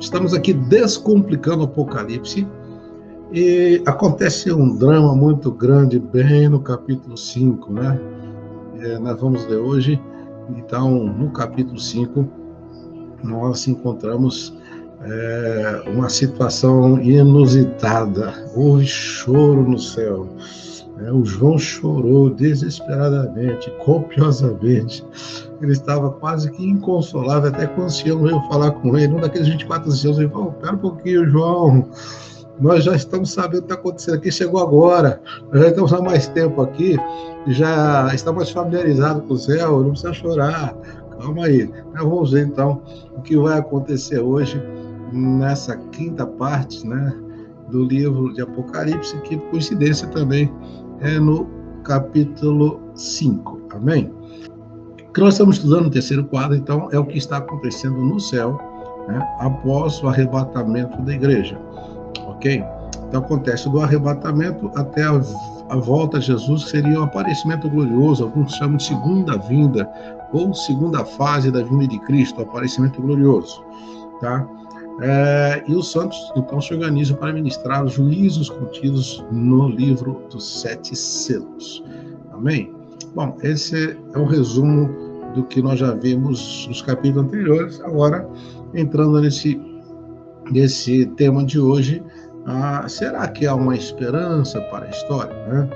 Estamos aqui descomplicando o Apocalipse e acontece um drama muito grande bem no capítulo 5, né? Nós vamos ler hoje. Então, no capítulo 5, nós encontramos uma situação inusitada. Houve choro no céu. O João chorou desesperadamente, copiosamente. Ele estava quase que inconsolável, até quando o ancião veio falar com ele. Um daqueles 24 anciãos, ele falou: "Espera um pouquinho, João. Nós já estamos sabendo o que está acontecendo aqui, chegou agora. Nós já estamos há mais tempo aqui, já estamos familiarizados com o céu, não precisa chorar. Calma aí." Vamos ver, então, o que vai acontecer hoje nessa quinta parte, né, do livro de Apocalipse, que, por coincidência, também é no capítulo 5. Amém? O que nós estamos estudando no terceiro quadro, então, é o que está acontecendo no céu, né, após o arrebatamento da igreja. Ok? Então, acontece do arrebatamento até a volta a Jesus, que seria o aparecimento glorioso, alguns chamam de segunda vinda, ou segunda fase da vinda de Cristo, o aparecimento glorioso. Tá? E os santos, então, se organizam para ministrar os juízos contidos no livro dos 7 selos. Amém? Bom, esse é o resumo do que nós já vimos nos capítulos anteriores. Agora, entrando nesse tema de hoje, será que há uma esperança para a história, né?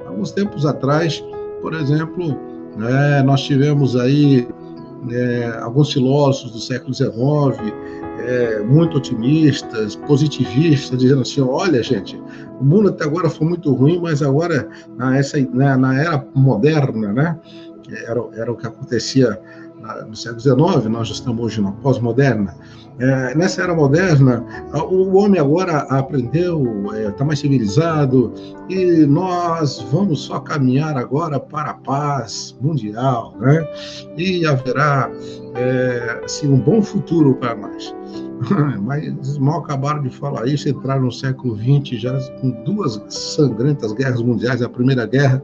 Alguns tempos atrás, por exemplo, nós tivemos aí alguns filósofos do século XIX, muito otimistas, positivistas, dizendo assim: olha, gente, o mundo até agora foi muito ruim, mas agora, na era moderna, né, que era o que acontecia no século XIX, nós já estamos hoje na pós-moderna. Nessa era moderna, o homem agora aprendeu, está mais civilizado, e nós vamos só caminhar agora para a paz mundial, né? E haverá assim, um bom futuro para nós. Mas eles mal acabaram de falar isso, entraram no século XX já com 2 sangrentas guerras mundiais. A Primeira Guerra,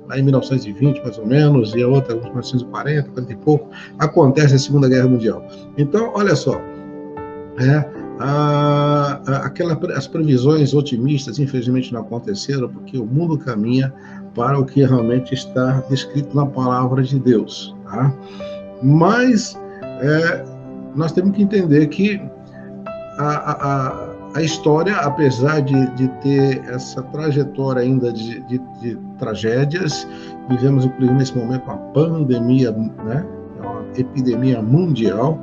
lá em 1920, mais ou menos, e a outra em 1940, 40 e pouco, acontece a Segunda Guerra Mundial. Então, olha só, as previsões otimistas, infelizmente, não aconteceram, porque o mundo caminha para o que realmente está descrito na palavra de Deus. Tá? Mas nós temos que entender que a história, apesar de ter essa trajetória ainda de tragédias, vivemos inclusive nesse momento uma pandemia, né, uma epidemia mundial,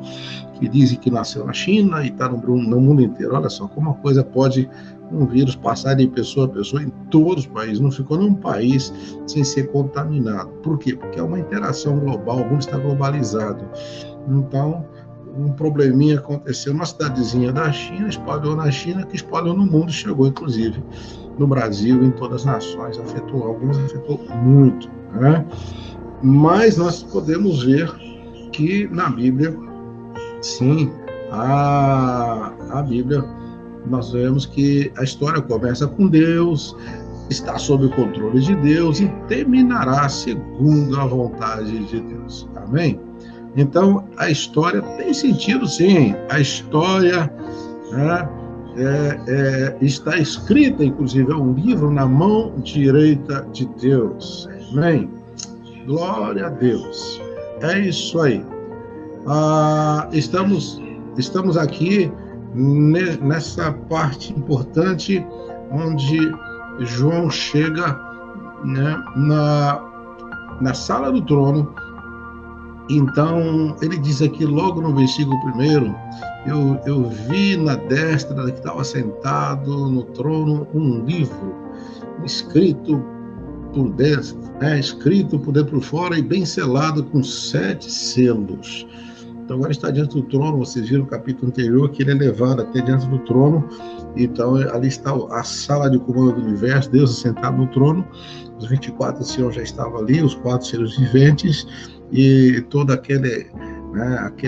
que dizem que nasceu na China e está no mundo inteiro. Olha só como uma coisa pode, um vírus, passar de pessoa a pessoa em todos os países. Não ficou nenhum país sem ser contaminado. Por quê? Porque é uma interação global, o mundo está globalizado. Então, um probleminha aconteceu numa cidadezinha da China, espalhou na China, que espalhou no mundo, chegou inclusive no Brasil, em todas as nações, alguns afetou muito, né? Mas nós podemos ver que na Bíblia, sim, a Bíblia, nós vemos que a história começa com Deus, está sob o controle de Deus e terminará segundo a vontade de Deus. Amém? Então, a história tem sentido, sim. A história, né, está escrita, inclusive, é um livro na mão direita de Deus. Amém? Glória a Deus. É isso aí. Estamos aqui nessa parte importante onde João chega, né, na sala do trono. Então, ele diz aqui logo no versículo 1, eu vi na destra que estava sentado no trono um livro, escrito por dentro, escrito por dentro e por fora e bem selado com 7 selos. Então, agora está diante do trono. Vocês viram no capítulo anterior que ele é levado até diante do trono. Então, ali está a sala de comando do universo, Deus sentado no trono. Os 24 anciãos já estavam ali, os 4 seres viventes, e todo aquele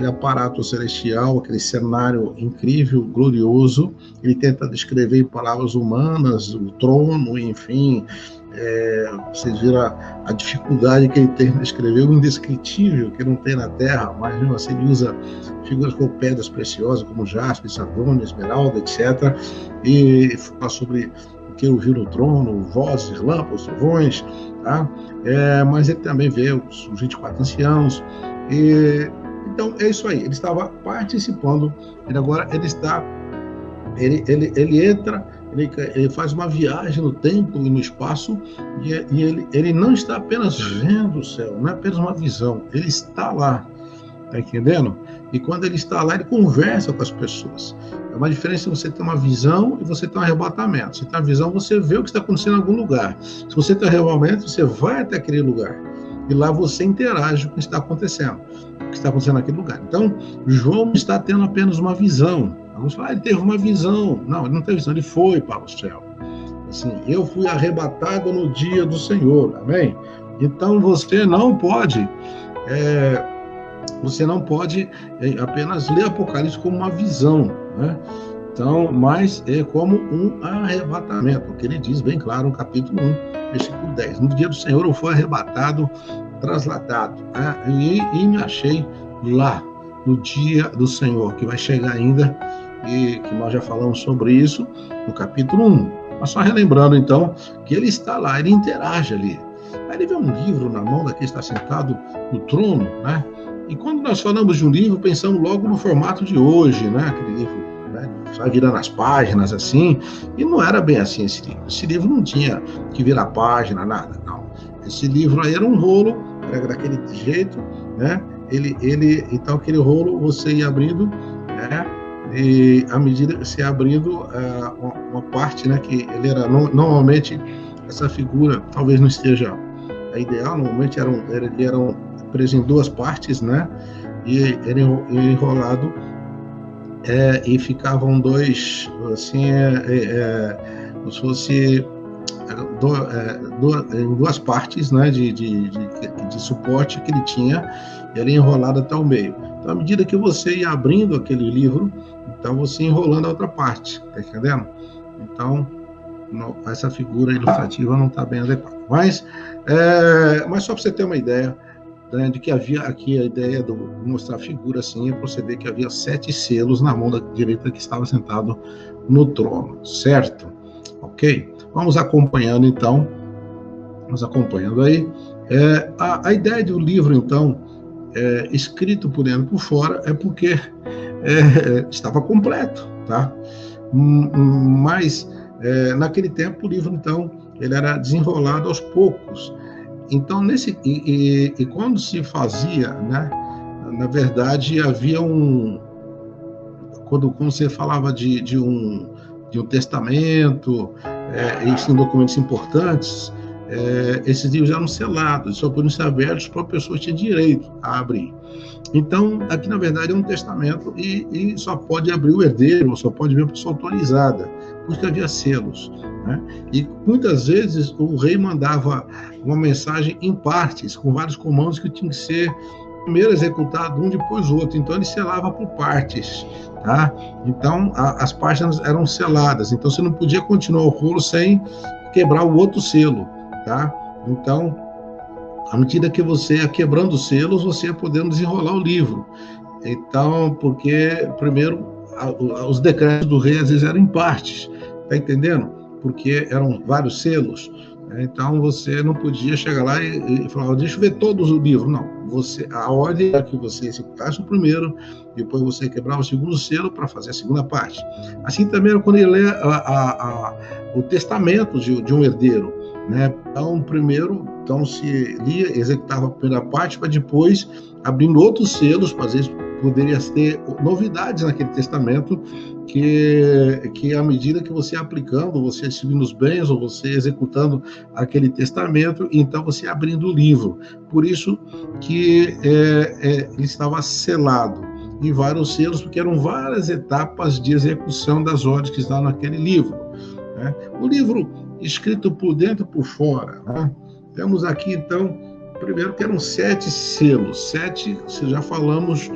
aparato celestial, aquele cenário incrível, glorioso. Ele tenta descrever em palavras humanas o trono, enfim, Vocês viram a dificuldade que ele tem de escrever, o indescritível que não tem na Terra, mas mesmo assim ele usa figuras como pedras preciosas, como jaspe, sardônio, esmeralda, etc. E fala sobre o que ele viu no trono, vozes, lâmpadas, trovões, tá? Mas ele também vê os 24 anciãos. Então é isso aí, ele estava participando, ele entra, ele faz uma viagem no tempo e no espaço, e ele não está apenas vendo o céu, não é apenas uma visão, ele está lá, tá entendendo? E quando ele está lá, ele conversa com as pessoas. É uma diferença você ter uma visão e você ter um arrebatamento. Se tem uma visão, você vê o que está acontecendo em algum lugar. Se você tem um arrebatamento, você vai até aquele lugar. E lá você interage com o que está acontecendo. O que está acontecendo naquele lugar. Então, João não está tendo apenas uma visão. Alguns falam, ele teve uma visão. Não, ele não teve visão, ele foi para o céu. Assim, eu fui arrebatado no dia do Senhor. Amém? Então, você não pode apenas ler Apocalipse como uma visão, né? Então, mas é como um arrebatamento, porque ele diz bem claro no capítulo 1, versículo 10. No dia do Senhor eu fui arrebatado, trasladado, e me achei lá, no dia do Senhor, que vai chegar ainda, e que nós já falamos sobre isso no capítulo 1. Mas só relembrando, então, que ele está lá, ele interage ali. Aí ele vê um livro na mão daquele que está sentado no trono, né? E quando nós falamos de um livro, pensamos logo no formato de hoje, né? Aquele livro, né? Só virando as páginas assim, e não era bem assim esse livro. Esse livro não tinha que virar página, nada, não. Esse livro aí era um rolo, era daquele jeito, né? Então aquele rolo você ia abrindo, né? E à medida que você ia abrindo uma parte, né? Que ele era normalmente essa figura, talvez não esteja a ideal, normalmente ele era preso em duas partes, né? E ele enrolado, e ficavam dois, assim, como se fosse em duas partes, né? De suporte que ele tinha, e ele enrolado até o meio. Então, à medida que você ia abrindo aquele livro, então você ia enrolando a outra parte, tá entendendo? Então, essa figura ilustrativa não está bem adequada. Mas só para você ter uma ideia, né, de que havia aqui a ideia de mostrar a figura assim, é para você ver que havia 7 selos na mão da direita que estava sentado no trono, certo? Ok? Vamos acompanhando então, aí. A ideia do livro, então, escrito por dentro e por fora, é porque estava completo, tá? Mas naquele tempo o livro, então, ele era desenrolado aos poucos. Então, e quando se fazia, né, na verdade, havia quando você falava de um testamento, em documentos importantes, esses livros eram selados, só podiam ser abertos para a pessoa que tinha direito a abrir. Então, aqui, na verdade, é um testamento e só pode abrir o herdeiro, ou só pode abrir a pessoa autorizada, porque havia selos, né? E muitas vezes o rei mandava uma mensagem em partes, com vários comandos que tinham que ser primeiro executado um, depois o outro. Então ele selava por partes, tá? Então as páginas eram seladas, então você não podia continuar o rolo sem quebrar o outro selo, tá? Então, à medida que você ia quebrando os selos, você ia podendo desenrolar o livro. Então, porque primeiro os decretos do rei às vezes eram em partes, tá entendendo? Porque eram vários selos. Então você não podia chegar lá e falar, deixa eu ver todos os livros. Não, a ordem era que você executasse o primeiro, depois você quebrava o segundo selo para fazer a segunda parte. Assim também era quando ele lê o testamento de um herdeiro, né? Então primeiro se lia, executava a primeira parte, para depois abrindo outros selos, para às vezes poderia ter novidades naquele testamento, que à medida que você ia aplicando, você distribuindo os bens, ou você executando aquele testamento, então você ia abrindo o livro. Por isso que ele estava selado em vários selos, porque eram várias etapas de execução das ordens que estavam naquele livro, né? O livro escrito por dentro e por fora, né? Temos aqui, então, primeiro que eram 7 selos. 7, já falamos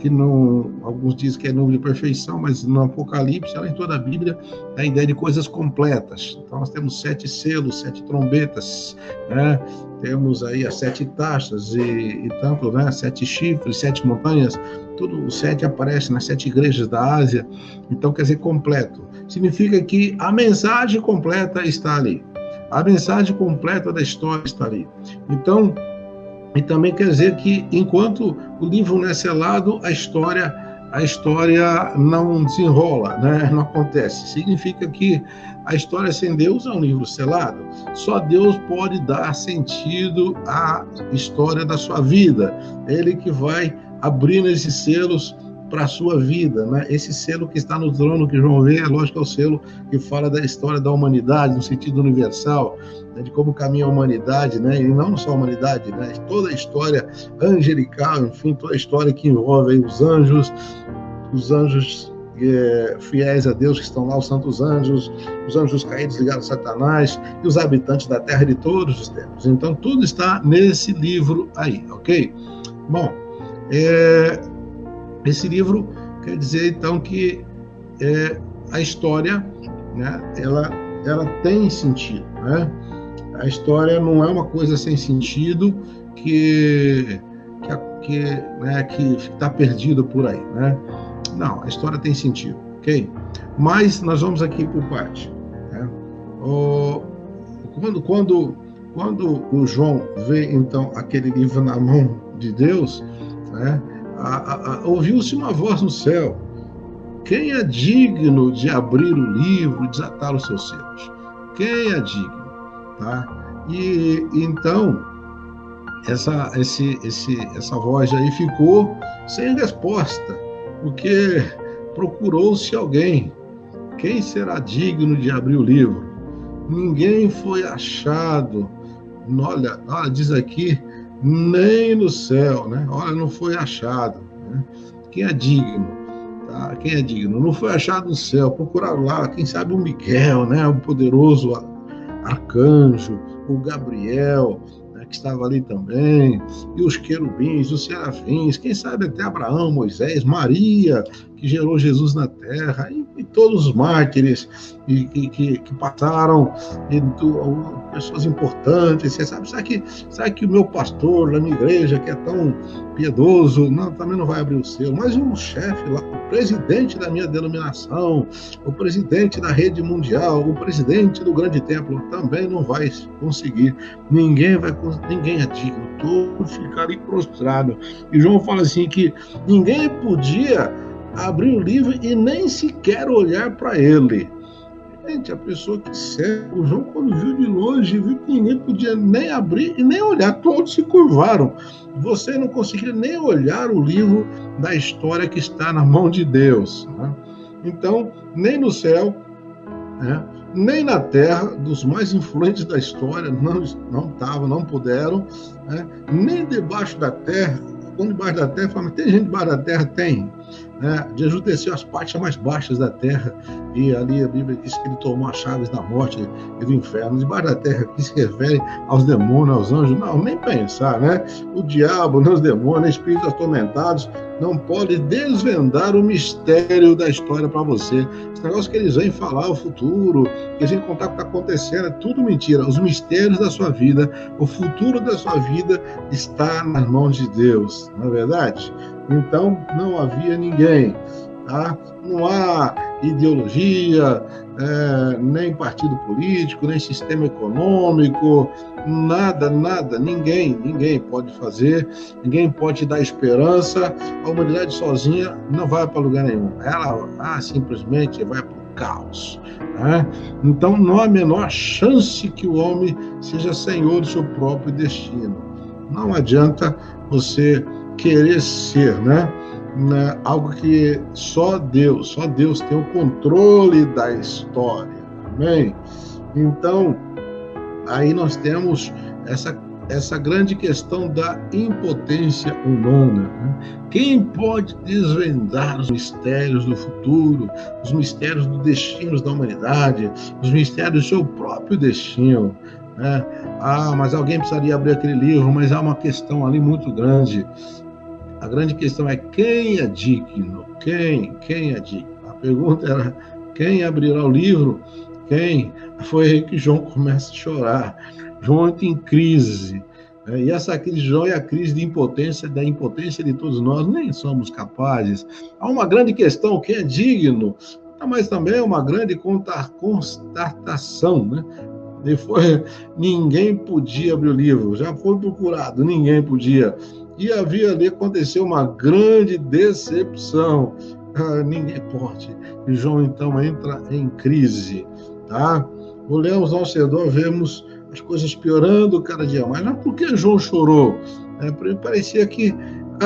que não, alguns dizem que é número de perfeição, mas no Apocalipse, ela em toda a Bíblia, dá a ideia de coisas completas. Então nós temos 7 selos, 7 trombetas, né? Temos aí as 7 taças e tanto, né? 7 chifres, 7 montanhas, tudo, o 7 aparece nas 7 igrejas da Ásia. Então quer dizer completo. Significa que a mensagem completa está ali. A mensagem completa da história está ali. Então, e também quer dizer que enquanto o livro não é selado, a história não desenrola, né? Não acontece. Significa que a história sem Deus é um livro selado. Só Deus pode dar sentido à história da sua vida. Ele que vai abrindo esses selos para a sua vida, né? Esse selo que está no trono que João vê, é lógico que é o selo que fala da história da humanidade, no sentido universal, né? De como caminha a humanidade, né? E não só a humanidade, né? Toda a história angelical, enfim, toda a história que envolve aí os anjos fiéis a Deus que estão lá, os santos anjos, os anjos caídos ligados a Satanás e os habitantes da terra de todos os tempos. Então, tudo está nesse livro aí, ok? Bom, esse livro quer dizer, então, que a história, né, ela tem sentido, né? A história não é uma coisa sem sentido que está perdido por aí, né? Não, a história tem sentido, ok? Mas nós vamos aqui por parte, né? Quando o João vê, então, aquele livro na mão de Deus, né? Ouviu-se uma voz no céu: quem é digno de abrir o livro e desatar os seus selos? Quem é digno? Tá? E então essa voz aí ficou sem resposta, porque procurou-se alguém. Quem será digno de abrir o livro? Ninguém foi achado. Olha, diz aqui, nem no céu, né? Olha, não foi achado, né? Quem é digno? Tá? Quem é digno? Não foi achado no céu. Procuraram lá, quem sabe o Miguel, né? O poderoso arcanjo, o Gabriel, né? Que estava ali também, e os querubins, os serafins, quem sabe até Abraão, Moisés, Maria, que gerou Jesus na terra, e todos os mártires que passaram, pessoas importantes. Você sabe que o meu pastor lá na igreja, que é tão piedoso, também não vai abrir o selo, mas o chefe lá, o presidente da minha denominação, o presidente da rede mundial, o presidente do grande templo, também não vai conseguir. Ninguém é digno, todos ficaram prostrados. E João fala assim que ninguém podia abrir o livro e nem sequer olhar para ele. Gente, a pessoa que serve, o João, quando viu de longe, viu que ninguém podia nem abrir e nem olhar, todos se curvaram. Você não conseguia nem olhar o livro da história que está na mão de Deus, né? Então, nem no céu, né, nem na terra, dos mais influentes da história, não puderam, né, nem debaixo da terra. Quando debaixo da terra, fala, mas tem gente debaixo da terra? Tem. Jesus desceu as partes mais baixas da terra, e ali a Bíblia diz que ele tomou as chaves da morte e do inferno. Debaixo da terra, que se refere aos demônios, aos anjos, não, nem pensar, né? O diabo, os demônios, espíritos atormentados, não pode desvendar o mistério da história para você. Esse negócio que eles vêm falar o futuro, que eles vêm contar o que está acontecendo, é tudo mentira. Os mistérios da sua vida, o futuro da sua vida está nas mãos de Deus, não é verdade? Então, não havia ninguém, tá? Não há ideologia, nem partido político, nem sistema econômico, nada, ninguém pode fazer, ninguém pode dar esperança. A humanidade sozinha não vai para lugar nenhum, ela simplesmente vai para o caos, né? Então, não há a menor chance que o homem seja senhor do seu próprio destino. Não adianta você querer ser, né? Algo que só Deus tem o controle da história, amém? Então, aí nós temos essa grande questão da impotência humana, né? Quem pode desvendar os mistérios do futuro, os mistérios dos destinos da humanidade, os mistérios do seu próprio destino, né? Mas alguém precisaria abrir aquele livro, mas há uma questão ali muito grande. A grande questão é quem é digno? Quem é digno? A pergunta era quem abrirá o livro? Quem? Foi aí que João começa a chorar. João entra em crise. E essa crise de João é a crise de impotência, da impotência de todos nós, nem somos capazes. Há uma grande questão, quem é digno? Mas também é uma grande constatação, né? Ninguém podia abrir o livro, já foi procurado, ninguém podia. E havia ali, aconteceu uma grande decepção. Ninguém pode. E João então entra em crise, tá? Olhamos ao redor, vemos as coisas piorando cada dia mais. Mas por que João chorou? Parecia que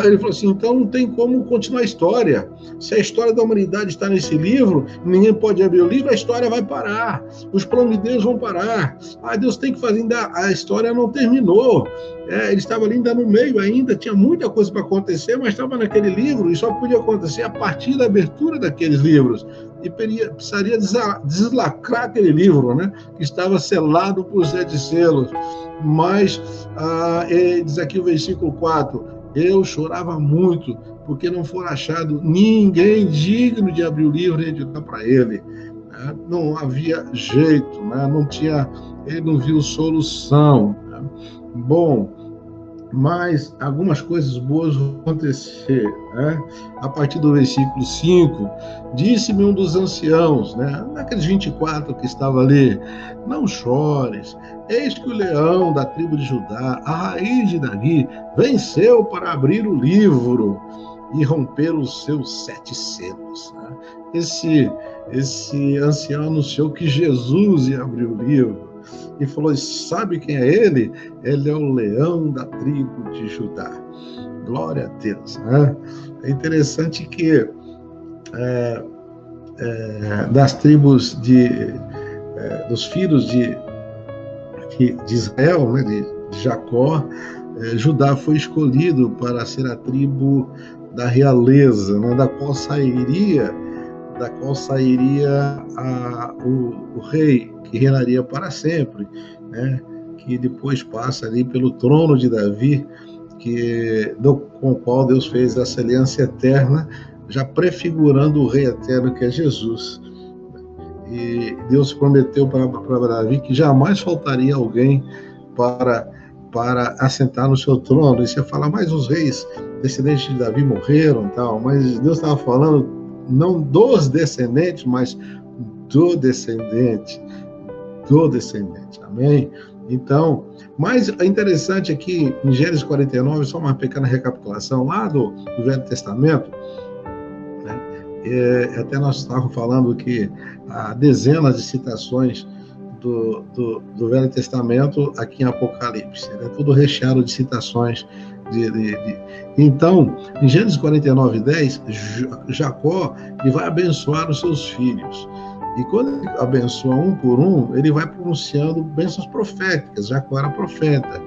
ele falou assim, então não tem como continuar a história. Se a história da humanidade está nesse livro, ninguém pode abrir o livro, a história vai parar. Os planos de Deus vão parar. Deus tem que fazer, ainda a história não terminou. Ele estava ali ainda no meio, ainda tinha muita coisa para acontecer, mas estava naquele livro e só podia acontecer a partir da abertura daqueles livros. E precisaria deslacrar aquele livro, né? Que estava selado por 7 selos. Mas, diz aqui o versículo 4, eu chorava muito, porque não for achado ninguém digno de abrir o livro e de dar para ele. Não havia jeito, né? Ele não viu solução. Né? Bom, mas algumas coisas boas vão acontecer. Né? A partir do versículo 5, disse-me um dos anciãos, né? Naqueles 24 que estava ali, não chores, eis que o leão da tribo de Judá, a raiz de Davi, venceu para abrir o livro e romper os seus 7 selos. Né? Esse ancião anunciou que Jesus ia abrir o livro e falou, sabe quem é ele? Ele é o leão da tribo de Judá. Glória a Deus. Né? É interessante que das tribos dos filhos de Israel, né, de Jacó, Judá foi escolhido para ser a tribo da realeza, né, da qual sairia o rei que reinaria para sempre, né, que depois passa ali pelo trono de Davi, com o qual Deus fez essa aliança eterna, já prefigurando o rei eterno que é Jesus. E Deus prometeu para Davi que jamais faltaria alguém para assentar no seu trono. E você fala, mas os reis descendentes de Davi morreram, tal. Mas Deus estava falando não dos descendentes, mas do descendente. Amém? Então, mas é interessante aqui, em Gênesis 49, só uma pequena recapitulação lá do Velho Testamento, até nós estávamos falando que há dezenas de citações do Velho Testamento aqui em Apocalipse, é tudo recheado de citações. Então, em Gênesis 49:10, Jacó ele vai abençoar os seus filhos. E quando ele abençoa um por um, ele vai pronunciando bênçãos proféticas. Jacó era profeta.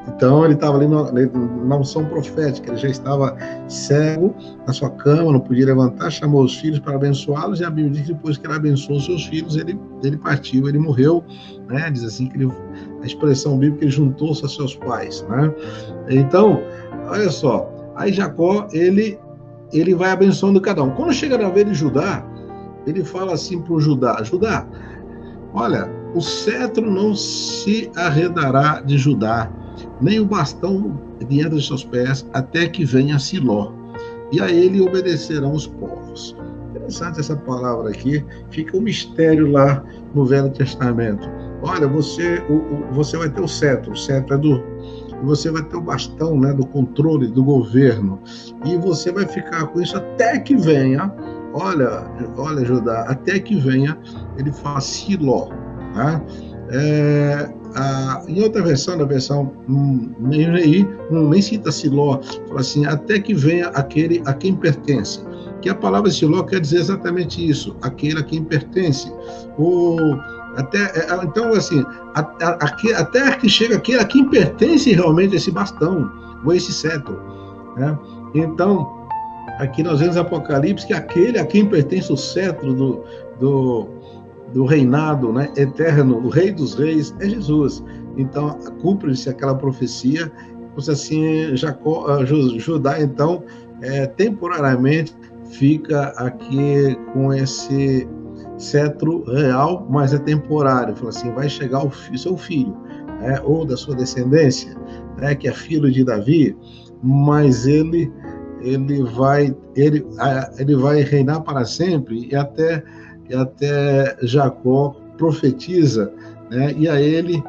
Então, ele estava ali na unção profética. Ele já estava cego na sua cama, não podia levantar, chamou os filhos para abençoá-los. E a Bíblia diz que depois que ele abençoou os seus filhos, ele partiu, ele morreu. Né? Diz assim que a expressão bíblica, ele juntou-se a seus pais. Né? Então, olha só. Aí Jacó, ele vai abençoando cada um. Quando chega na vez de Judá, ele fala assim para o Judá, olha, o cetro não se arredará de Judá, nem o bastão de entre os seus pés, até que venha Siló, e a ele obedecerão os povos. Interessante essa palavra aqui, fica um mistério lá no Velho Testamento. Olha, você vai ter o cetro é você vai ter o bastão, né, do controle do governo, e você vai ficar com isso até que venha. Olha, Judá, até que venha, ele fala Siló. Tá? Em outra versão, na versão nem cita Siló, fala assim, até que venha aquele a quem pertence. Que a palavra Siló quer dizer exatamente isso, aquele a quem pertence. Então, assim, até que chega aquele a quem pertence realmente esse bastão, ou esse cetro. Né? Então, aqui nós vemos Apocalipse que aquele a quem pertence o cetro do reinado, né, eterno, o Rei dos Reis, é Jesus. Então, cumpre-se aquela profecia assim, Judá, então, temporariamente fica aqui com esse cetro real, mas é temporário. Fala assim, vai chegar o seu filho, ou da sua descendência, que é filho de Davi, mas ele vai reinar para sempre, e até Jacó profetiza, né? E a ele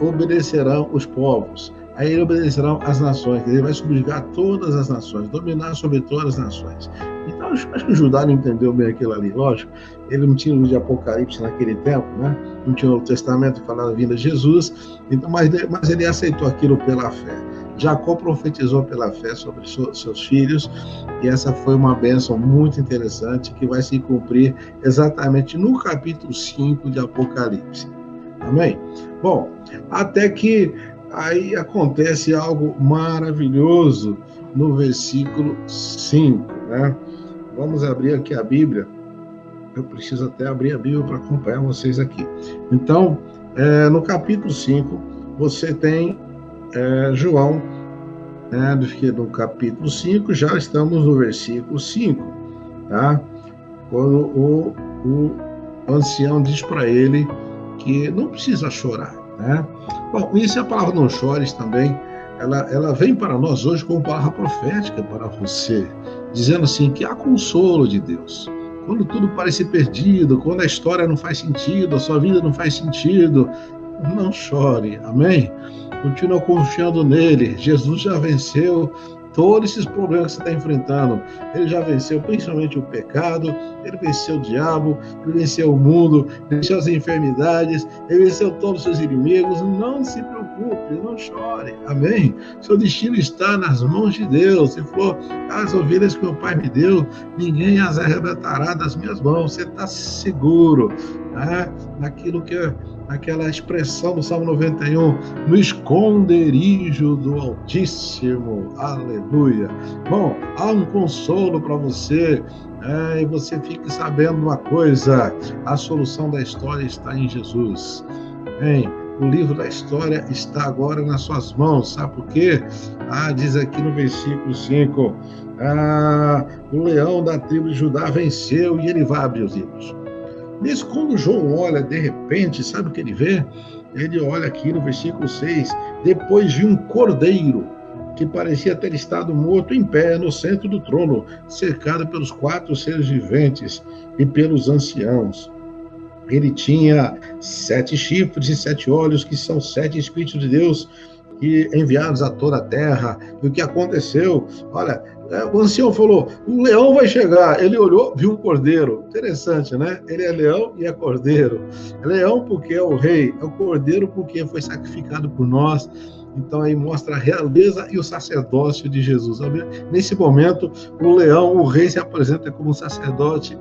obedecerão os povos, a ele obedecerão as nações, ele vai subjugar todas as nações, dominar sobre todas as nações. Então, acho que o Judá não entendeu bem aquilo ali, lógico, ele não tinha o livro de Apocalipse naquele tempo, né? Não tinha o Testamento falando a vinda de Jesus, então, mas ele aceitou aquilo pela fé. Jacó profetizou pela fé sobre seus filhos, e essa foi uma bênção muito interessante que vai se cumprir exatamente no capítulo 5 de Apocalipse. Amém? Bom, até que aí acontece algo maravilhoso no versículo 5, né? Vamos abrir aqui a Bíblia. Eu preciso até abrir a Bíblia para acompanhar vocês aqui. Então, no capítulo 5, você tem João, no capítulo 5, já estamos no versículo 5, tá? Quando o ancião diz para ele que não precisa chorar, né? Bom, isso é a palavra não chores também, ela vem para nós hoje como palavra profética para você, dizendo assim que há consolo de Deus. Quando tudo parece perdido, quando a história não faz sentido, a sua vida não faz sentido, não chore, amém? Continua confiando nele. Jesus já venceu todos esses problemas que você está enfrentando. Ele já venceu principalmente o pecado, ele venceu o diabo, ele venceu o mundo, ele venceu as enfermidades, ele venceu todos os seus inimigos. Não se preocupe, não chore, amém? Seu destino está nas mãos de Deus. Se for as ovelhas que meu pai me deu, ninguém as arrebatará das minhas mãos. Você está seguro, né? Naquela expressão do Salmo 91, no esconderijo do Altíssimo, aleluia. Bom, há um consolo para você, e você fique sabendo uma coisa, a solução da história está em Jesus. O livro da história está agora nas suas mãos, sabe por quê? Diz aqui no versículo 5, o leão da tribo de Judá venceu e ele vai abrir os livros. Nisso, quando João olha, de repente, sabe o que ele vê? Ele olha aqui no versículo 6, depois de um cordeiro que parecia ter estado morto em pé no centro do trono, cercado pelos 4 seres viventes e pelos anciãos. Ele tinha 7 chifres e 7 olhos, que são 7 Espíritos de Deus enviados a toda a terra. E o que aconteceu? Olha, o ancião falou, o leão vai chegar. Ele olhou, viu um cordeiro. Interessante, né? Ele é leão e é cordeiro. É leão porque é o rei, é o cordeiro porque foi sacrificado por nós. Então aí mostra a realeza e o sacerdócio de Jesus. Nesse momento, o leão, o rei, se apresenta como um sacerdote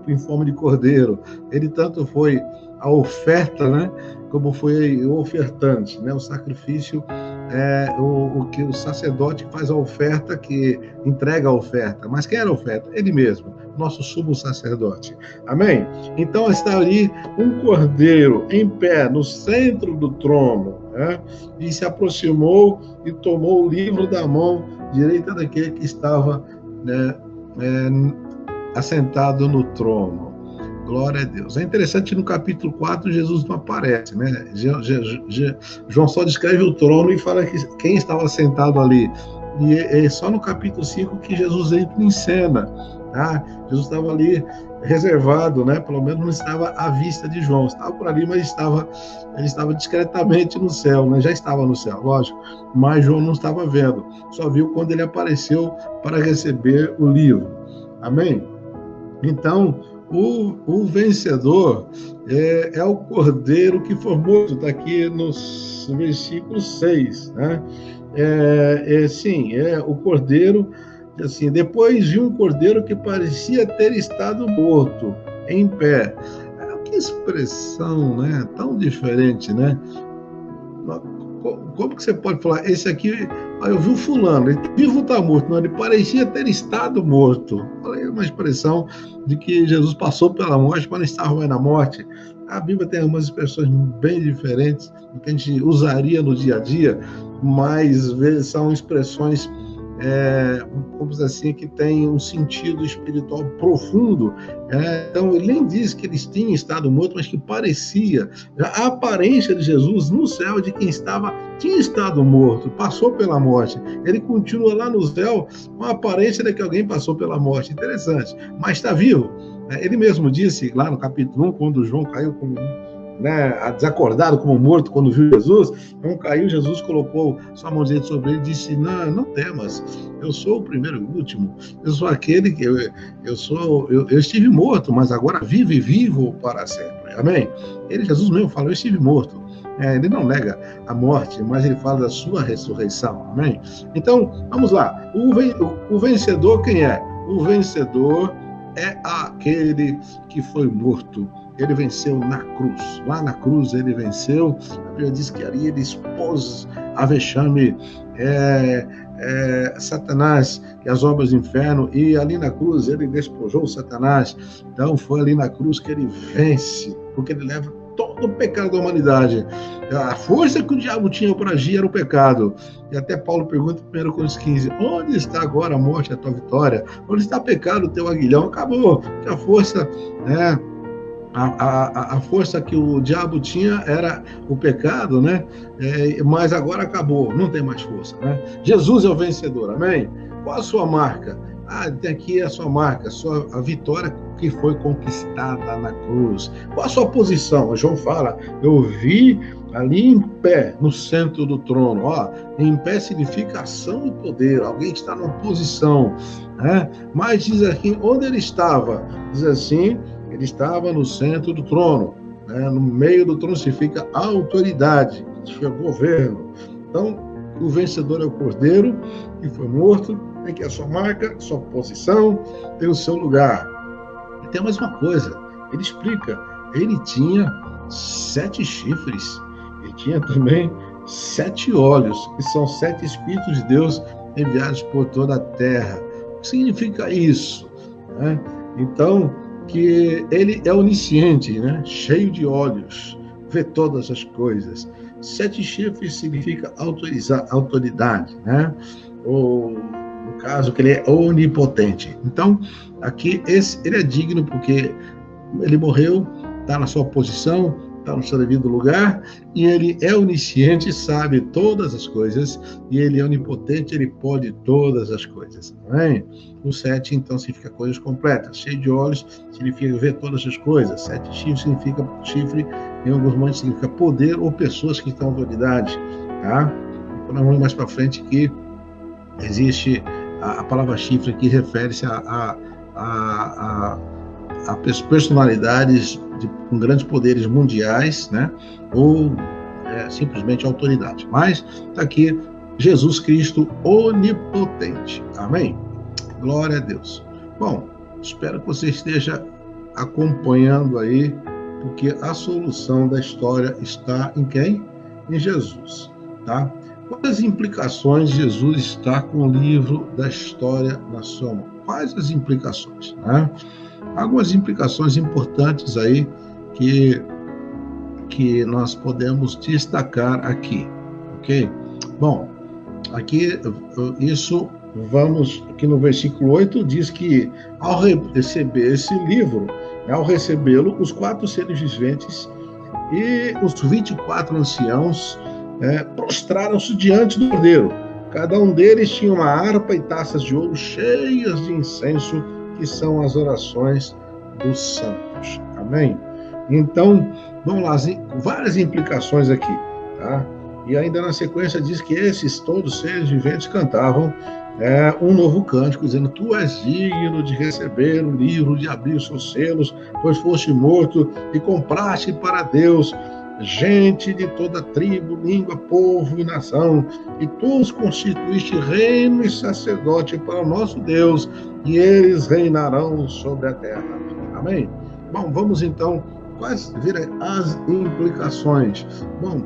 em forma de cordeiro. Ele tanto foi a oferta, né, como foi o ofertante, né? O sacrifício é o sacerdote que faz a oferta, que entrega a oferta. Mas quem era a oferta? Ele mesmo, nosso sumo sacerdote. Amém? Então está ali um cordeiro em pé no centro do trono, né? E se aproximou e tomou o livro da mão direita daquele que estava, né, assentado no trono. Glória a Deus. É interessante, no capítulo 4, Jesus não aparece, né? João só descreve o trono e fala que quem estava sentado ali. E é só no capítulo 5 que Jesus entra em cena. Tá? Jesus estava ali reservado, né? Pelo menos não estava à vista de João. Estava por ali, mas ele estava discretamente no céu, né? Já estava no céu, lógico. Mas João não estava vendo. Só viu quando ele apareceu para receber o livro. Amém? Então, o vencedor é o cordeiro que foi morto, está aqui no versículo 6, né? Sim, é o cordeiro, assim, depois de um cordeiro que parecia ter estado morto, em pé. Que expressão, né? Tão diferente, né? Como que você pode falar, esse aqui, eu vi o fulano, ele vivo está morto? Não, ele parecia ter estado morto. Olha, uma expressão de que Jesus passou pela morte, mas não estava mais na morte. A Bíblia tem algumas expressões bem diferentes do que a gente usaria no dia a dia, mas são expressões, vamos dizer assim, que têm um sentido espiritual profundo. Então, ele nem diz que eles tinham estado mortos, mas que parecia a aparência de Jesus no céu de quem tinha estado morto, passou pela morte. Ele continua lá no céu com a aparência de que alguém passou pela morte. Interessante, mas está vivo. Ele mesmo disse lá no capítulo 1, quando João caiu como, desacordado, como morto, quando viu Jesus, João caiu, Jesus colocou sua mão direita sobre ele e disse: não temas, eu sou o primeiro e o último, eu sou aquele que eu estive morto, mas agora vivo e vivo para sempre. Amém? Jesus mesmo falou: eu estive morto. Ele não nega a morte, mas ele fala da sua ressurreição. Amém? Então, vamos lá. O vencedor quem é? O vencedor é aquele que foi morto. Ele venceu na cruz. Lá na cruz ele venceu. A Bíblia diz que ali ele expôs a vexame Satanás e as obras do inferno, e ali na cruz ele despojou Satanás. Então foi ali na cruz que ele vence, porque ele leva todo o pecado da humanidade. A força que o diabo tinha para agir era o pecado. E até Paulo pergunta em 1 Coríntios 15, onde está agora a morte, a tua vitória? Onde está o pecado, o teu aguilhão? Acabou. Que a força, a força que o diabo tinha era o pecado, mas agora acabou, não tem mais força. Jesus é o vencedor, amém? Qual a sua marca? Tem aqui a sua marca, a vitória que foi conquistada na cruz. Qual a sua posição? João fala: eu vi ali em pé, no centro do trono. Em pé significa ação e poder, alguém que está numa posição. Mas diz aqui, onde ele estava? Diz assim, ele estava no centro do trono. No meio do trono significa autoridade, significa governo. Então, o vencedor é o Cordeiro, que foi morto, tem que a sua marca, sua posição, tem o seu lugar. E tem mais uma coisa, ele explica, ele tinha 7 chifres, ele tinha também 7 olhos, que são 7 Espíritos de Deus enviados por toda a terra. O que significa isso? Então, que ele é onisciente, cheio de olhos, vê todas as coisas. 7 chifres significa autoridade, ou no caso que ele é onipotente. Então, aqui ele é digno porque ele morreu, está na sua posição, está no seu devido lugar, e ele é onisciente, sabe todas as coisas, e ele é onipotente, ele pode todas as coisas. Amém? O 7, então, significa coisas completas. Cheio de olhos significa ver todas as coisas. 7 chifres significa chifre, em alguns momentos significa poder ou pessoas que estão autoridade. Tá? Então, nós vamos mais para frente que existe a palavra chifre que refere-se a personalidades com grandes poderes mundiais, ou simplesmente autoridade. Mas está aqui Jesus Cristo onipotente. Amém? Glória a Deus. Bom, espero que você esteja acompanhando aí, porque a solução da história está em quem? Em Jesus, tá? Quais implicações Jesus está com o livro da história na sua mão? Quais as implicações? Algumas implicações importantes aí que nós podemos destacar aqui, ok? Bom, aqui aqui no versículo 8 diz que ao receber esse livro, ao recebê-lo, os 4 seres viventes e os 24 anciãos prostraram-se diante do Cordeiro. Cada um deles tinha uma harpa e taças de ouro cheias de incenso, que são as orações dos santos. Amém? Então, vamos lá, várias implicações aqui, tá? E ainda na sequência diz que esses todos seres viventes cantavam um novo cântico, dizendo: tu és digno de receber o livro, de abrir os seus selos, pois foste morto e compraste para Deus gente de toda tribo, língua, povo e nação, e tu os constituíste reino e sacerdote para o nosso Deus, e eles reinarão sobre a terra. Amém? Bom, vamos então, quais viram as implicações? Bom,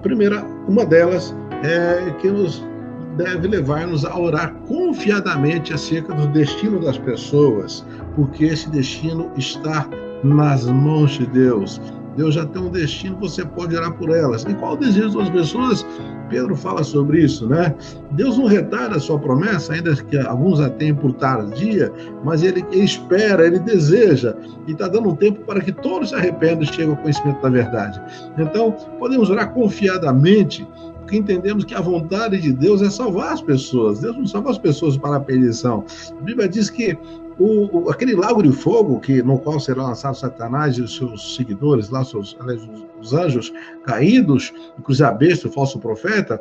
primeira, uma delas é que deve levar-nos a orar confiadamente acerca do destino das pessoas, porque esse destino está nas mãos de Deus. Deus já tem um destino, você pode orar por elas. E qual o desejo das pessoas? Pedro fala sobre isso, né? Deus não retarda a sua promessa, ainda que alguns a tenham por tardia, mas ele espera, ele deseja, e está dando um tempo para que todos se arrependam e cheguem ao conhecimento da verdade. Então, podemos orar confiadamente, porque entendemos que a vontade de Deus é salvar as pessoas. Deus não salva as pessoas para a perdição. A Bíblia diz que aquele lago de fogo no qual será lançado Satanás e os seus seguidores, lá, os anjos caídos, inclusive a besta, o falso profeta,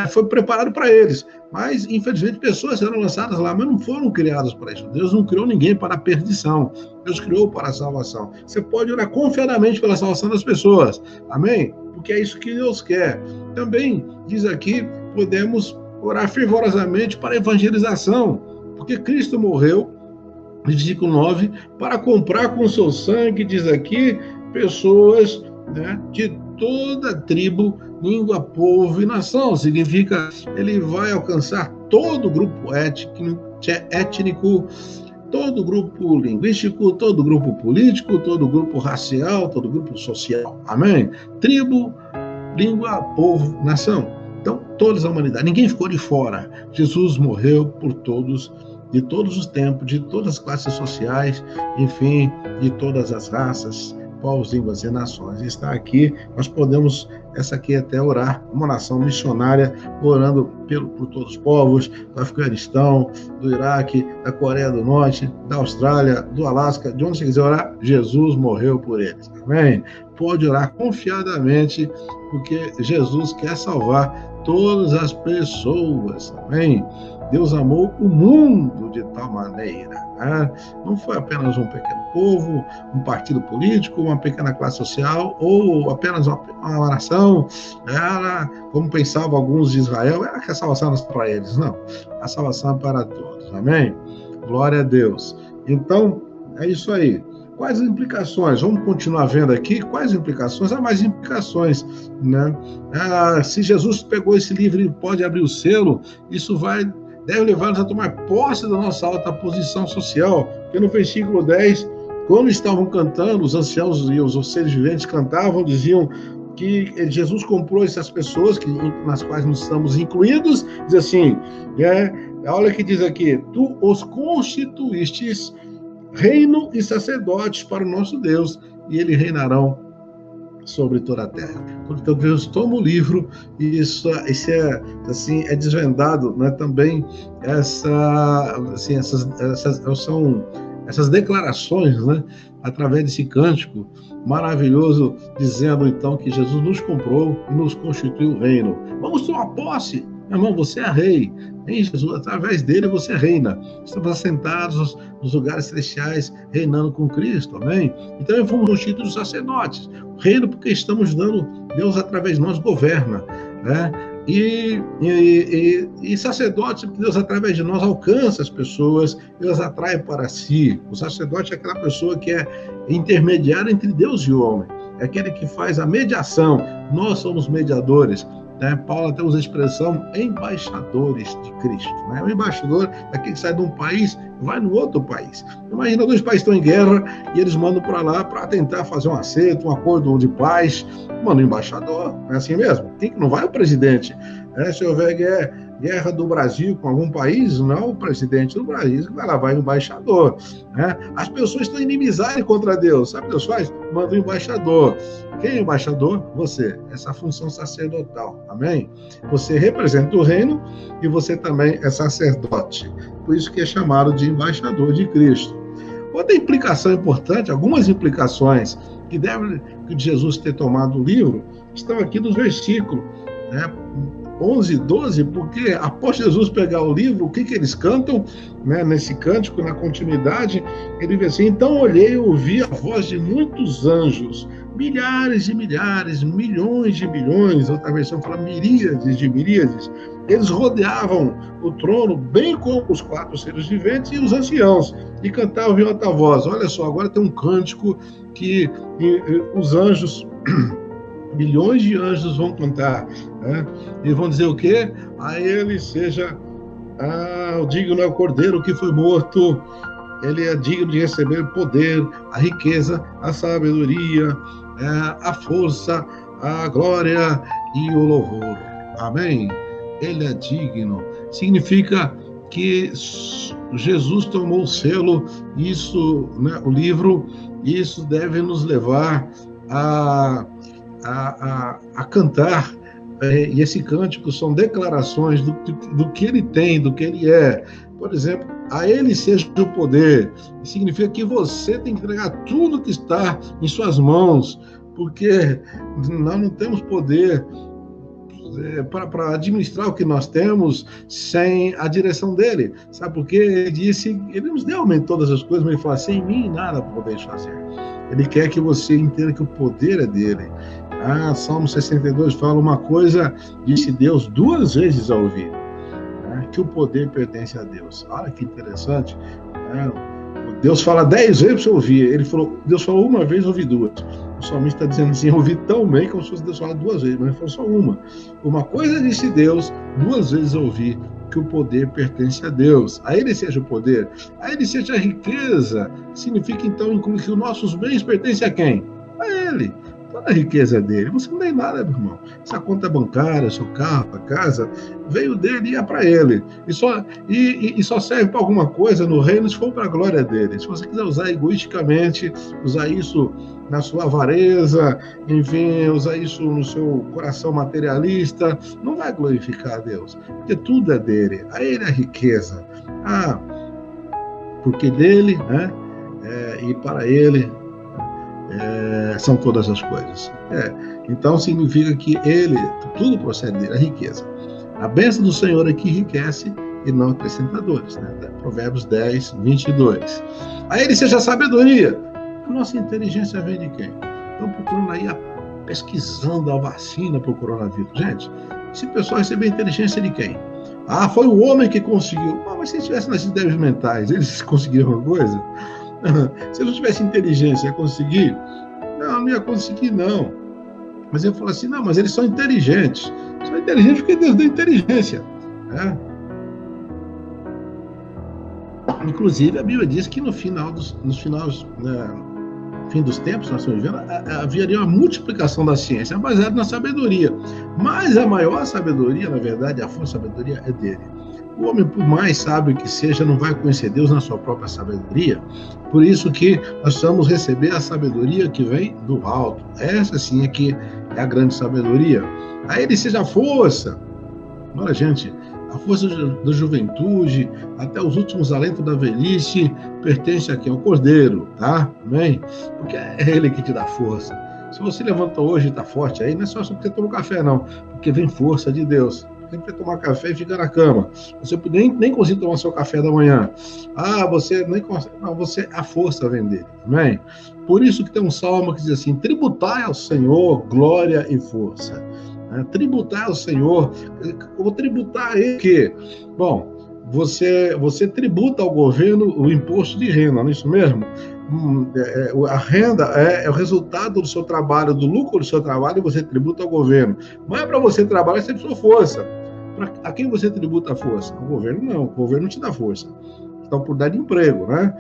foi preparado para eles. Mas, infelizmente, pessoas serão lançadas lá, mas não foram criadas para isso. Deus não criou ninguém para a perdição. Deus criou para a salvação. Você pode orar confiadamente pela salvação das pessoas. Amém? Porque é isso que Deus quer. Também, diz aqui, podemos orar fervorosamente para a evangelização, porque Cristo morreu, versículo 9, para comprar com seu sangue, diz aqui, pessoas, né, de toda tribo, língua, povo e nação. Significa, ele vai alcançar todo grupo étnico, todo grupo linguístico, todo grupo político, todo grupo racial, todo grupo social. Amém? Tribo, língua, povo, nação. Então, toda a humanidade. Ninguém ficou de fora. Jesus morreu por todos, de todos os tempos, de todas as classes sociais, enfim, de todas as raças, povos, línguas e nações. Está aqui, nós podemos, essa aqui até orar, uma nação missionária, orando por todos os povos, do Afeganistão, do Iraque, da Coreia do Norte, da Austrália, do Alasca, de onde você quiser orar, Jesus morreu por eles. Amém? Pode orar confiadamente, porque Jesus quer salvar todas as pessoas. Amém? Deus amou o mundo de tal maneira, né? Não foi apenas um pequeno povo, um partido político, uma pequena classe social, ou apenas uma nação, como pensavam alguns de Israel, que a salvação não é para eles. Não, a salvação é para todos. Amém? Glória a Deus. Então, é isso aí. Quais as implicações? Vamos continuar vendo aqui. Quais implicações? Há mais implicações, né? Se Jesus pegou esse livro e pode abrir o selo, isso deve levar-nos a tomar posse da nossa alta posição social. Porque no versículo 10, quando estavam cantando, os anciãos e os seres viventes cantavam, diziam que Jesus comprou essas pessoas, nas quais nós estamos incluídos, diz assim, olha o que diz aqui, tu os constituístes reino e sacerdotes para o nosso Deus, e eles reinarão sobre toda a terra. Então Deus toma o livro e isso é assim, é desvendado, né? Também essas declarações, né? Através desse cântico maravilhoso, dizendo então que Jesus nos comprou e nos constituiu o reino. Vamos tomar posse, meu irmão, você é rei. Em Jesus, através dele você reina. Estamos assentados nos lugares celestiais, reinando com Cristo, amém? Então, fomos constituídos sacerdotes. Reino porque estamos dando, Deus através de nós governa, né? E sacerdotes porque Deus através de nós alcança as pessoas e as atrai para si. O sacerdote é aquela pessoa que é intermediária entre Deus e o homem. É aquele que faz a mediação. Nós somos mediadores. Paulo até usa a expressão embaixadores de Cristo. Né? O embaixador é aquele que sai de um país e vai no outro país. Imagina, dois países estão em guerra e eles mandam para lá para tentar fazer um acerto, um acordo de paz. Manda o embaixador, não é assim mesmo? Quem que não vai? O presidente. Se houver guerra do Brasil com algum país, não é o presidente do Brasil que vai lá, vai o embaixador. Né? As pessoas estão inimizadas contra Deus. Sabe o que Deus faz? Manda o embaixador. Quem é o embaixador? Você. Essa função sacerdotal. Amém? Você representa o reino e você também é sacerdote. Por isso que é chamado de embaixador de Cristo. Outra implicação importante, algumas implicações que devem de Jesus ter tomado o livro, estão aqui nos versículos, né? 11 e 12, porque após Jesus pegar o livro, o que eles cantam, né, nesse cântico, na continuidade, ele diz assim, então olhei e ouvi a voz de muitos anjos, milhares de milhares, milhões de milhões, outra versão fala miríades de miríades, eles rodeavam o trono, bem como os 4 seres viventes e os anciãos, e cantavam em alta voz. Olha só, agora tem um cântico que os anjos... milhões de anjos vão cantar, né? E vão dizer o quê? A ele seja o digno é o cordeiro que foi morto ele é digno de receber o poder, a riqueza, a sabedoria, a força, a glória e o louvor. Amém? Ele é digno. Significa que Jesus tomou o selo, isso, né, o livro, isso deve nos levar a cantar, e esse cântico são declarações do que ele tem, do que ele é. Por exemplo, a ele seja o poder, significa que você tem que entregar tudo que está em suas mãos, porque nós não temos poder para administrar o que nós temos sem a direção dele. Sabe por quê? Ele disse, ele nos deu em todas as coisas, mas ele fala, sem mim nada podeis fazer. Ele quer que você entenda que o poder é dele. Salmo 62 fala uma coisa, disse Deus 2 vezes ao ouvir, que o poder pertence a Deus. Olha que interessante. Deus fala 10 vezes para você ouvir. Deus falou uma vez, ouvi 2. O salmista está dizendo assim, ouvi tão bem como se fosse Deus falar 2 vezes, mas ele falou só uma. Uma coisa disse Deus, 2 vezes ouvi, que o poder pertence a Deus. A ele seja o poder, a ele seja a riqueza. Significa então incluir que os nossos bens pertencem a quem? A ele. Toda a riqueza dele. Você não tem nada, meu irmão. Essa conta bancária, seu carro, a casa, veio dele e é para ele. E só serve para alguma coisa no reino se for para a glória dele. Se você quiser usar egoisticamente, usar isso na sua avareza, enfim, usar isso no seu coração materialista, não vai glorificar a Deus. Porque tudo é dele. A ele é a riqueza. Porque dele, né? E para ele são todas as coisas. Então significa que ele, tudo procede dele, a riqueza. A bênção do Senhor é que enriquece e não acrescenta dores, né? Provérbios 10, 22. A ele seja a sabedoria. A nossa inteligência vem de quem? Estão procurando aí, pesquisando a vacina para o coronavírus. Gente, esse pessoal receber inteligência de quem? Foi o homem que conseguiu. Mas se tivesse nas ideias mentais, eles conseguiram alguma coisa? Se eu não tivesse inteligência, ia conseguir? Não ia conseguir, não. Mas eu falo assim, não, mas eles são inteligentes. São inteligentes porque Deus deu inteligência. Inclusive, a Bíblia diz que no fim dos tempos, nós estamos vivendo, haveria uma multiplicação da ciência, baseada na sabedoria. Mas a maior sabedoria, na verdade, a fonte da sabedoria é dele. O homem, por mais sábio que seja, não vai conhecer Deus na sua própria sabedoria. Por isso que nós precisamos receber a sabedoria que vem do alto. Essa sim é que é a grande sabedoria. A ele seja a força. Olha, gente, a força da juventude, até os últimos alentos da velhice, pertence a quem? Ao Cordeiro, tá? Amém? Porque é ele que te dá força. Se você levantou hoje e está forte aí, não é só porque tomou café, não. Porque vem força de Deus. Tem que tomar café e ficar na cama. Você nem consegue tomar seu café da manhã. Você nem consegue. Não, a força vem dele. Amém? Por isso que tem um salmo que diz assim, tributai ao Senhor glória e força. Tributar ao Senhor. Eu vou tributar a ele o quê? Bom, você tributa ao governo o imposto de renda, não é isso mesmo? A renda é o resultado do seu trabalho, do lucro do seu trabalho, e você tributa ao governo. Mas para você trabalhar, você precisa de força. A quem você tributa a força? O governo não, o governo te dá força. Então, por dar emprego, né?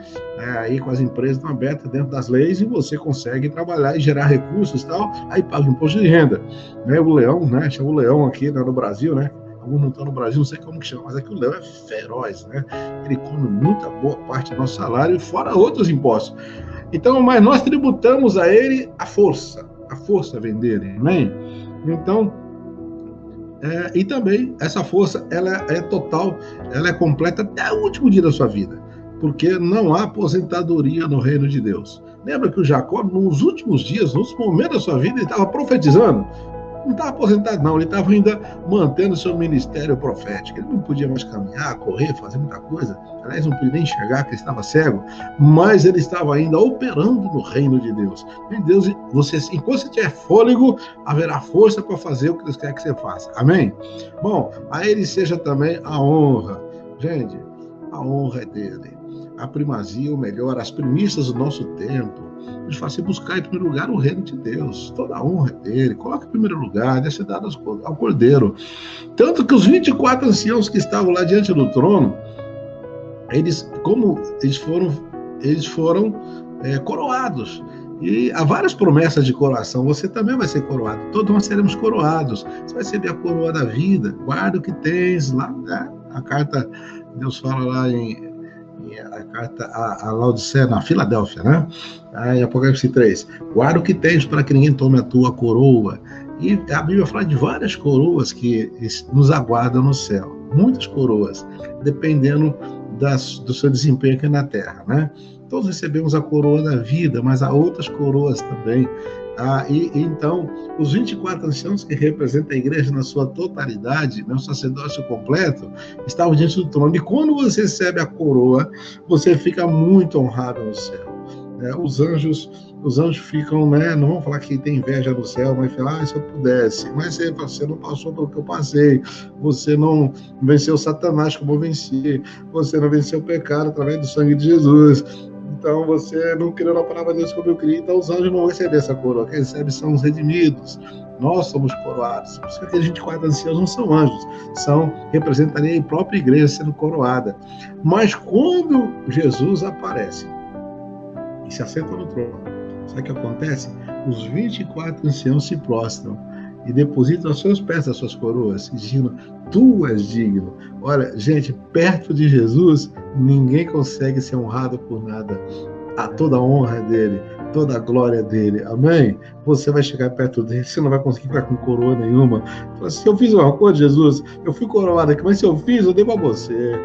Aí com as empresas estão abertas dentro das leis e você consegue trabalhar e gerar recursos e tal, aí paga o imposto de renda. O leão, né? Chama o leão aqui no Brasil, né? Alguns não estão no Brasil, não sei como que chama, mas aqui o leão é feroz, né? Ele come muita boa parte do nosso salário, fora outros impostos. Então, mas nós tributamos a ele a força vem dele, amém? Então, e também essa força, ela é total, ela é completa até o último dia da sua vida, porque não há aposentadoria no reino de Deus. Lembra que o Jacó, nos últimos dias, nos momentos da sua vida, ele estava profetizando? Não estava aposentado, não. Ele estava ainda mantendo seu ministério profético. Ele não podia mais caminhar, correr, fazer muita coisa. Aliás, não podia nem enxergar, porque ele estava cego. Mas ele estava ainda operando no reino de Deus. Em Deus, enquanto você tiver fôlego, haverá força para fazer o que Deus quer que você faça. Amém? Bom, a ele seja também a honra. Gente, a honra é dele. A primazia, ou melhor, as primícias do nosso tempo. Ele fala assim, buscar em primeiro lugar o reino de Deus. Toda a honra é dele. Coloca em primeiro lugar, deve ser dado ao Cordeiro. Tanto que os 24 anciãos que estavam lá diante do trono, como eles foram eles foram coroados. E há várias promessas de coroação. Você também vai ser coroado. Todos nós seremos coroados. Você vai receber a coroa da vida. Guarda o que tens lá. Né? A carta, Deus fala lá a carta a Laodiceia, na Filadélfia, né? Em Apocalipse 3. Guarda o que tens para que ninguém tome a tua coroa. E a Bíblia fala de várias coroas que nos aguardam no céu. Muitas coroas, dependendo do seu desempenho aqui na Terra, né? Todos recebemos a coroa da vida, mas há outras coroas também. Então, os 24 anciãos que representam a igreja na sua totalidade, né, o sacerdócio completo, estavam diante do trono. E quando você recebe a coroa, você fica muito honrado no céu. Os anjos ficam, né, não vão falar que tem inveja no céu, mas falar, se eu pudesse, mas você não passou pelo que eu passei, você não venceu Satanás como eu venci, você não venceu o pecado através do sangue de Jesus, então você não criou na palavra de Deus como eu criei, então os anjos não vão receber essa coroa, quem recebe são os redimidos, nós somos coroados, por isso que aqueles 24 anciãos não são anjos, representariam a própria igreja sendo coroada, mas quando Jesus aparece, e se assenta no trono. Sabe o que acontece? Os 24 anciãos se prostram e depositam aos seus pés as suas coroas, dizendo, tu és digno. Olha, gente, perto de Jesus, ninguém consegue ser honrado por nada. A toda a honra dele, toda a glória dele. Amém? Você vai chegar perto dele, você não vai conseguir ficar com coroa nenhuma. Se eu fiz uma coisa, Jesus, eu fui coroado aqui, mas se eu fiz, eu devo a você.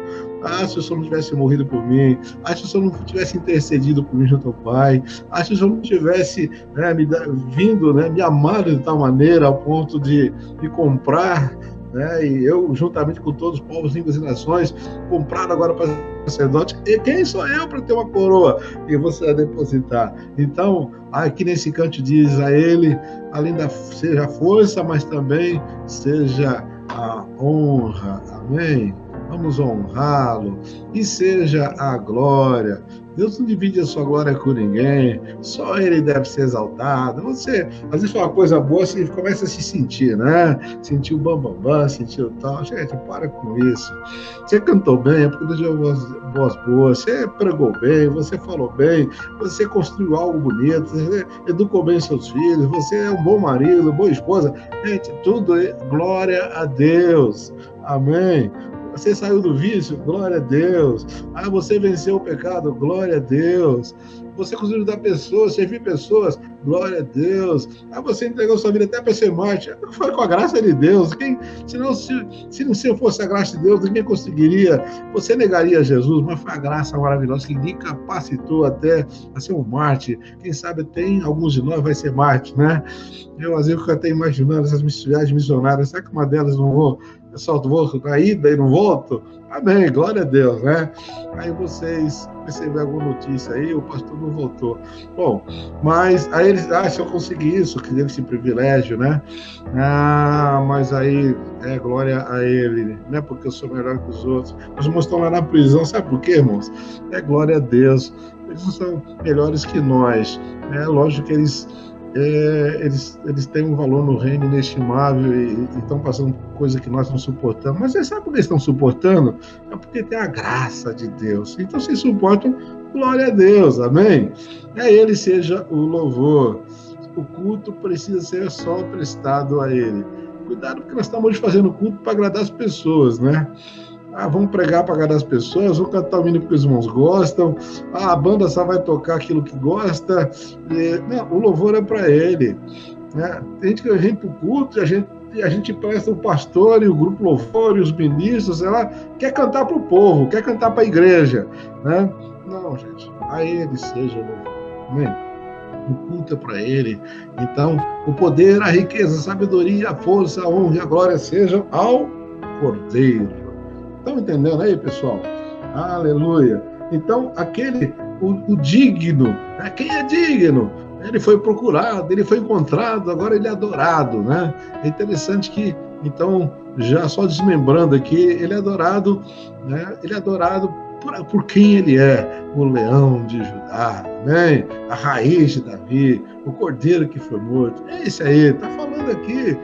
Se o Senhor não tivesse morrido por mim, se o Senhor não tivesse intercedido por mim junto ao Pai, se o Senhor não tivesse me amado de tal maneira ao ponto de me comprar, né, e eu, juntamente com todos os povos, línguas e nações, comprado agora para sacerdote, e quem sou eu para ter uma coroa? E você vai depositar. Então, aqui nesse canto diz a ele, além seja a força, mas também seja a honra. Amém? Vamos honrá-lo, e seja a glória. Deus não divide a sua glória com ninguém, só ele deve ser exaltado. Você, às vezes, uma coisa boa, você começa a se sentir, né? Sentir o bambambam, sentir o tal. Gente, para com isso. Você cantou bem, é porque Deus deu voz boa, você pregou bem, você falou bem, você construiu algo bonito, você educou bem seus filhos, você é um bom marido, boa esposa. Gente, tudo é glória a Deus. Amém? Você saiu do vício, glória a Deus. Você venceu o pecado, glória a Deus. Você conseguiu ajudar pessoas, servir pessoas, glória a Deus. Você entregou sua vida até para ser mártir. Foi com a graça de Deus. Se não fosse a graça de Deus, ninguém conseguiria. Você negaria Jesus, mas foi a graça maravilhosa que lhe capacitou até a ser um mártir. Quem sabe alguns de nós vai ser mártir, né? Eu, às vezes, fico até imaginando essas viagens missionárias. Será que uma delas não vou... Eu só vou na ida e não volto? Amém, glória a Deus, né? Aí vocês receberam alguma notícia aí, o pastor não voltou. Bom, mas aí eles, se eu conseguir isso, que deve esse privilégio, né? Mas aí é glória a ele, não é porque eu sou melhor que os outros. Os irmãos estão lá na prisão, sabe por quê, irmãos? É glória a Deus. Eles não são melhores que nós, né? Lógico que eles têm um valor no reino inestimável e estão passando por coisa que nós não suportamos. Mas você sabe por que estão suportando? É porque tem a graça de Deus. Então, se suportam, glória a Deus, amém? A Ele seja o louvor. O culto precisa ser só prestado a Ele. Cuidado, porque nós estamos hoje fazendo culto para agradar as pessoas, né? Vamos pregar para agradar as pessoas, vamos cantar o hino que os irmãos gostam, a banda só vai tocar aquilo que gosta. Não, o louvor é para ele. Né? Tem gente que vem para o culto e a gente presta o pastor e o grupo louvor e os ministros, sei lá, quer cantar para o povo, quer cantar para a igreja. Né? Não, gente, a ele seja o louvor. Amém? O culto é para ele. Então, o poder, a riqueza, a sabedoria, a força, a honra e a glória sejam ao Cordeiro. Estão entendendo aí, pessoal? Aleluia. Então, o digno, né? Quem é digno? Ele foi procurado, ele foi encontrado, agora ele é adorado, né? É interessante que, então, já só desmembrando aqui, ele é adorado, né? Ele é adorado por quem ele é, o leão de Judá, né? A raiz de Davi, o cordeiro que foi morto. É esse aí, está falando aqui.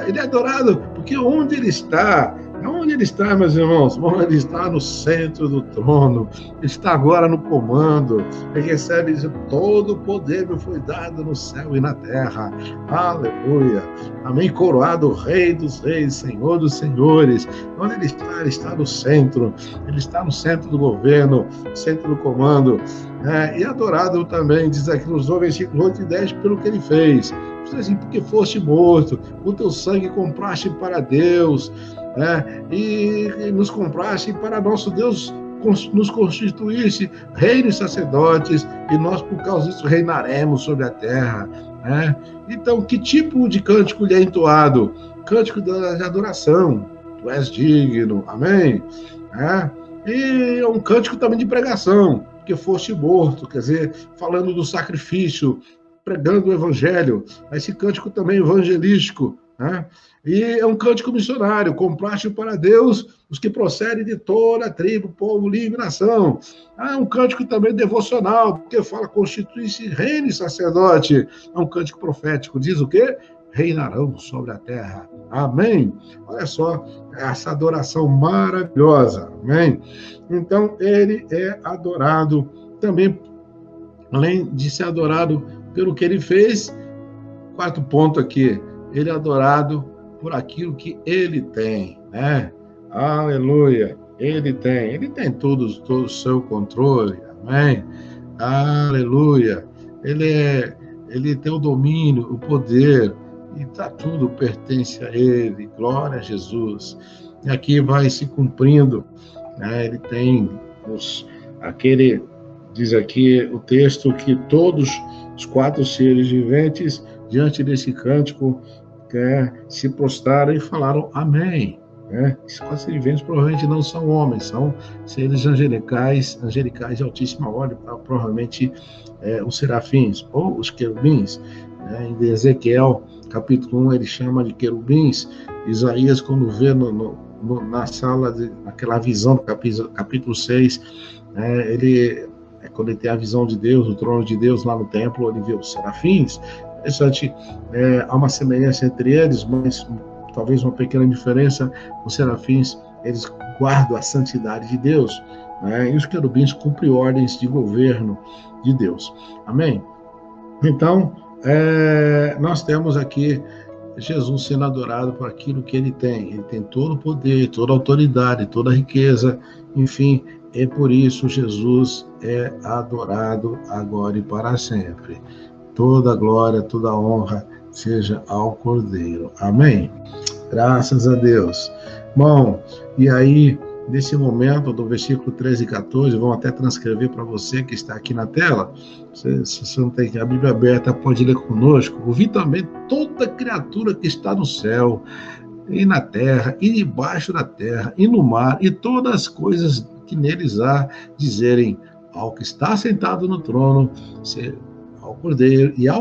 Ele é adorado porque onde ele está, Onde ele está, meus irmãos? Bom, ele está no centro do trono, ele está agora no comando, ele recebe todo o poder me foi dado no céu e na terra. Aleluia. Amém. Coroado Rei dos Reis, Senhor dos Senhores. Onde ele está? Ele está no centro, ele está no centro do governo, centro do comando. E adorado também, diz aqui nos versículos 8 e 10, pelo que ele fez. Assim, porque foste morto, o teu sangue compraste para Deus, e nos compraste para nosso Deus, nos constituísse reino e sacerdotes, e nós por causa disso reinaremos sobre a terra. Então, que tipo de cântico lhe é entoado? Cântico de adoração. Tu és digno, amém? E é um cântico também de pregação, porque foste morto, quer dizer, falando do sacrifício, pregando o evangelho. Esse cântico também é evangelístico, e é um cântico missionário. Compraste para Deus os que procedem de toda a tribo, povo, língua e nação. É um cântico também devocional, porque fala constitui-se reino e sacerdote. É um cântico profético, diz o quê? Reinarão sobre a terra. Amém? Olha só essa adoração maravilhosa. Amém? Então, ele é adorado também, além de ser adorado pelo que ele fez. Quarto ponto aqui, ele é adorado por aquilo que ele tem, Aleluia. Ele tem todo o seu controle. Amém? Aleluia. Ele tem o domínio, o poder, e tudo pertence a ele. Glória a Jesus. E aqui vai se cumprindo, ele tem diz aqui o texto que todos os 4 seres viventes, diante desse cântico, se prostraram e falaram amém. Esses 4 seres viventes provavelmente não são homens, são seres angelicais de altíssima ordem, provavelmente os serafins ou os querubins. Em Ezequiel, capítulo 1, ele chama de querubins. Isaías, quando vê na sala, naquela visão do capítulo 6, quando ele tem a visão de Deus, o trono de Deus lá no templo, ele vê os serafins. Interessante, há uma semelhança entre eles, mas talvez uma pequena diferença. Os serafins, eles guardam a santidade de Deus, e os querubins cumprem ordens de governo de Deus. Amém? Então, nós temos aqui Jesus sendo adorado por aquilo que ele tem. Ele tem todo o poder, toda a autoridade, toda a riqueza, enfim, e por isso Jesus é adorado agora e para sempre. Toda a glória, toda a honra seja ao Cordeiro. Amém? Graças a Deus. Bom, e aí, nesse momento, do versículo 13 e 14, vamos até transcrever para você que está aqui na tela. Se você não tem a Bíblia aberta, pode ler conosco. Ouvi também toda criatura que está no céu, e na terra, e debaixo da terra, e no mar, e todas as coisas que neles há, dizerem ao que está sentado no trono, ao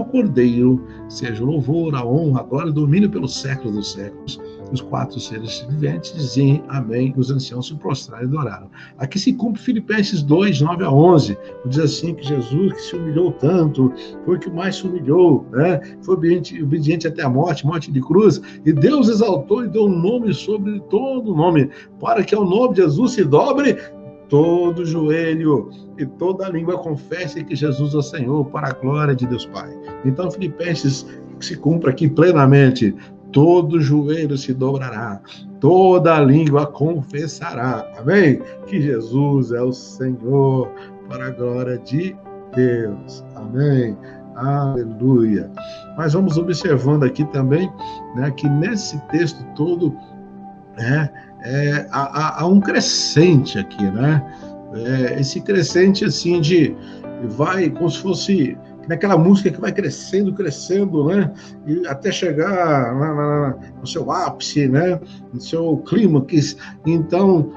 Cordeiro, seja o louvor, a honra, a glória e o domínio pelos séculos dos séculos. Os 4 seres viventes dizem amém, os anciãos se prostraram e adoraram. Aqui se cumpre Filipenses 2, 9 a 11, diz assim que Jesus, que se humilhou tanto, foi o que mais se humilhou, foi obediente até a morte de cruz, e Deus exaltou e deu um nome sobre todo nome, para que ao nome de Jesus se dobre todo joelho e toda língua confesse que Jesus é o Senhor, para a glória de Deus Pai. Então, Filipenses se cumpre aqui plenamente. Todo joelho se dobrará, toda língua confessará, amém? Que Jesus é o Senhor, para a glória de Deus, amém? Aleluia. Mas vamos observando aqui também, que nesse texto todo, há um crescente aqui, esse crescente assim vai como se fosse naquela música que vai crescendo, e até chegar no seu ápice, no seu clímax. Então,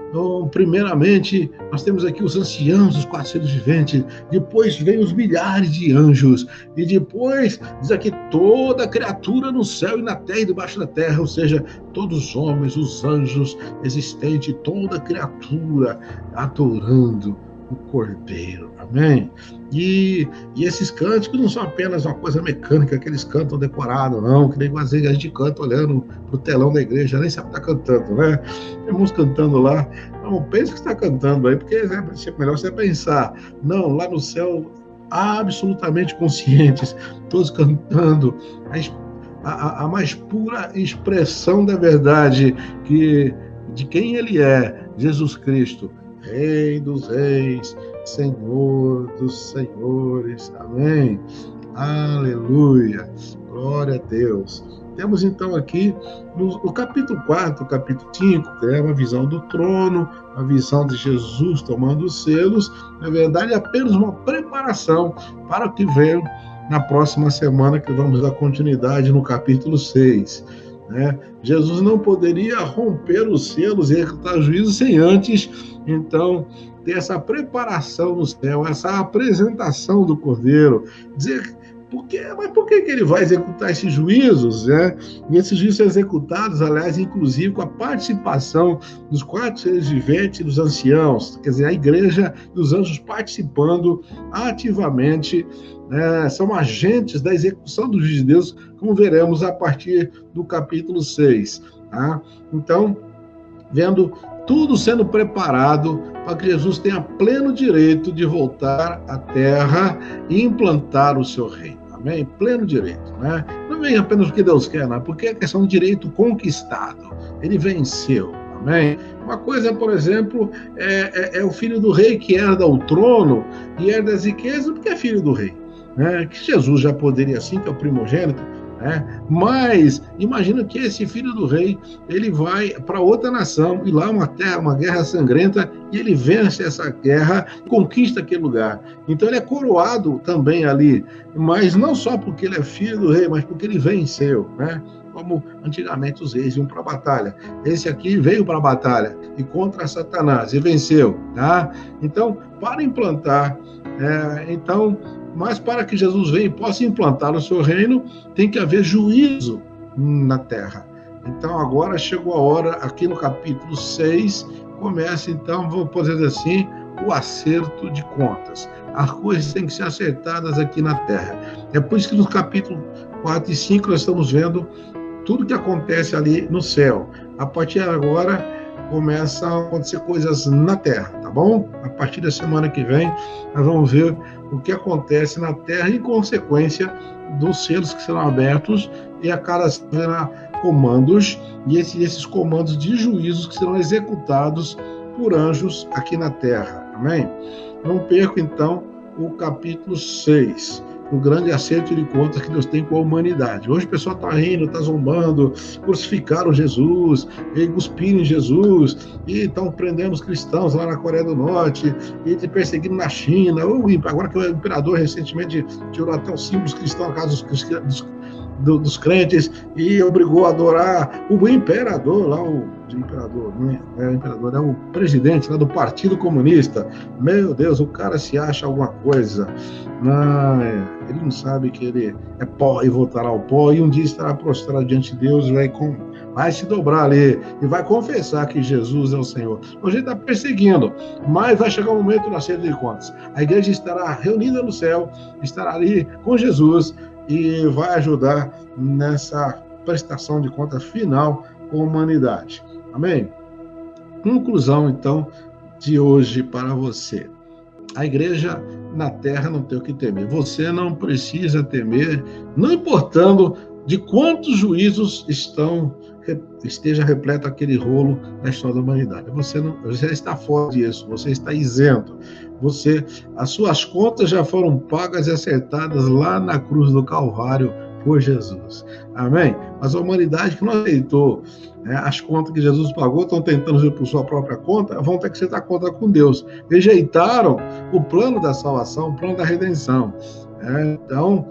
primeiramente, nós temos aqui os anciãos, os 4 seres viventes, depois vem os milhares de anjos, e depois diz aqui toda criatura no céu e na terra e debaixo da terra, ou seja, todos os homens, os anjos existentes, toda criatura adorando o Cordeiro. Amém? E esses cânticos não são apenas uma coisa mecânica, que eles cantam decorado, não, que nem às vezes a gente canta olhando para o telão da igreja, nem sabe estar cantando, né? Tem uns cantando lá, não, pensa que está cantando aí, porque é melhor você pensar, não, lá no céu, absolutamente conscientes, todos cantando a mais pura expressão da verdade de quem ele é, Jesus Cristo, Rei dos Reis, Senhor dos Senhores. Amém. Aleluia. Glória a Deus. Temos então aqui no capítulo 4, capítulo 5, que é uma visão do trono, a visão de Jesus tomando os selos. Na verdade, é apenas uma preparação para o que vem na próxima semana, que vamos dar continuidade no capítulo 6. Né? Jesus não poderia romper os selos e executar juízo sem antes, então, ter essa preparação no céu, essa apresentação do Cordeiro, dizer... Mas por que ele vai executar esses juízos? Né? E esses juízos são executados, aliás, inclusive com a participação dos 4 seres viventes e dos anciãos, quer dizer, a igreja e os anjos participando ativamente, né? São agentes da execução do juízo de Deus, como veremos a partir do capítulo 6. Tá? Então, vendo tudo sendo preparado para que Jesus tenha pleno direito de voltar à terra e implantar o seu reino. Amém? Pleno direito, né? Não vem apenas o que Deus quer, não, porque é questão de direito conquistado. Ele venceu. Amém? Uma coisa, por exemplo, é o filho do rei que herda o trono e herda as riquezas porque é filho do rei. Né? Que Jesus já poderia sim, que é o primogênito, né? Mas imagina que esse filho do rei, ele vai para outra nação e lá uma guerra sangrenta, e ele vence essa guerra e conquista aquele lugar. Então ele é coroado também ali, mas não só porque ele é filho do rei, mas porque ele venceu, né? Como antigamente os reis iam para a batalha. Esse aqui veio para a batalha e contra Satanás e venceu, tá? Então, para implantar, mas para que Jesus venha e possa implantar o seu reino, tem que haver juízo na terra. Então, agora chegou a hora, aqui no capítulo 6, começa então, vamos dizer assim, o acerto de contas. As coisas têm que ser acertadas aqui na terra. É por isso que no capítulo 4 e 5 nós estamos vendo tudo que acontece ali no céu. A partir de agora, começam a acontecer coisas na terra, tá bom? A partir da semana que vem, nós vamos ver o que acontece na terra em consequência dos selos que serão abertos e a cada haverá comandos, e esses comandos de juízos que serão executados por anjos aqui na terra. Amém? Não perca, então, o capítulo 6. O grande acerto de contas que Deus tem com a humanidade. Hoje o pessoal está rindo, está zombando, crucificaram Jesus, e cuspiram em Jesus, e estão prendendo os cristãos lá na Coreia do Norte, e perseguindo na China. Agora que o imperador recentemente tirou até os símbolos cristãos na casa dos crentes e obrigou a adorar o imperador lá, é o presidente lá do Partido Comunista. Meu Deus, o cara se acha alguma coisa. Ele não sabe que ele é pó e voltará ao pó, e um dia estará prostrado diante de Deus, vai se dobrar ali e vai confessar que Jesus é o Senhor. Hoje ele está perseguindo, mas vai chegar o momento do acerto de contas. A igreja estará reunida no céu, estará ali com Jesus e vai ajudar nessa prestação de contas final com a humanidade. Amém? Conclusão, então, de hoje para você. A igreja na terra não tem o que temer. Você não precisa temer, não importando de quantos juízos esteja repleto aquele rolo na história da humanidade. Você está fora disso, você está isento. As suas contas já foram pagas e acertadas lá na cruz do Calvário por Jesus. Amém? Mas a humanidade que não aceitou, as contas que Jesus pagou, estão tentando ir por sua própria conta, vão ter que aceitar conta com Deus. Rejeitaram o plano da salvação, o plano da redenção. Então,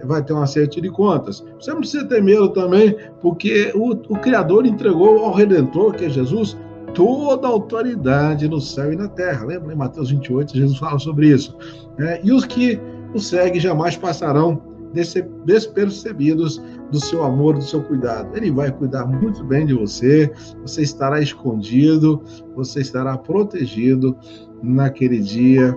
vai ter um acerto de contas. Você não precisa ter medo também, porque o Criador entregou ao Redentor, que é Jesus, toda a autoridade no céu e na terra. Lembra? Em Mateus 28, Jesus fala sobre isso. E os que o seguem jamais passarão despercebidos do seu amor, do seu cuidado. Ele vai cuidar muito bem de você, você estará escondido, você estará protegido naquele dia.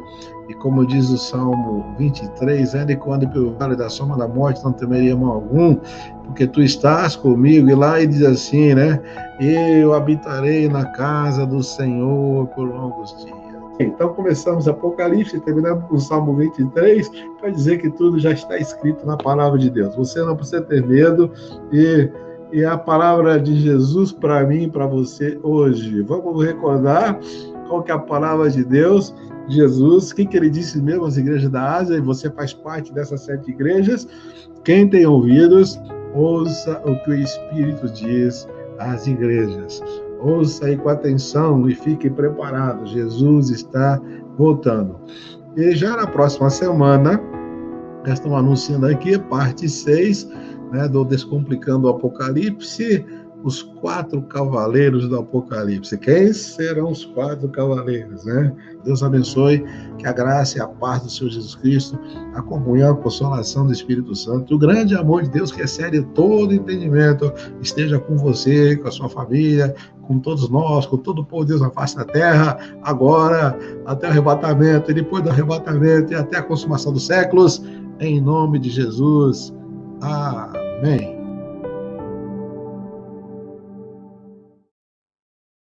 E como diz o Salmo 23, ainda quando pelo vale da sombra da morte não temeria mal algum, porque tu estás comigo. E lá ele diz assim, né? Eu habitarei na casa do Senhor por longos dias. Então começamos Apocalipse, terminando com o Salmo 23, para dizer que tudo já está escrito na palavra de Deus. Você não precisa ter medo, e a palavra de Jesus para mim e para você hoje. Vamos recordar qual que é a palavra de Deus, Jesus, o que ele disse mesmo às igrejas da Ásia, e você faz parte dessas 7 igrejas. Quem tem ouvidos, ouça o que o Espírito diz às igrejas. Ouça aí com atenção e fique preparado. Jesus está voltando. E já na próxima semana, já estão anunciando aqui, parte 6, né, do Descomplicando o Apocalipse, os 4 cavaleiros do Apocalipse. Quem serão os 4 cavaleiros, né? Deus abençoe, que a graça e a paz do Senhor Jesus Cristo, a comunhão, a consolação do Espírito Santo, o grande amor de Deus que excede todo entendimento, esteja com você, com a sua família, com todos nós, com todo o povo de Deus na face da terra, agora, até o arrebatamento, e depois do arrebatamento, e até a consumação dos séculos, em nome de Jesus. Amém.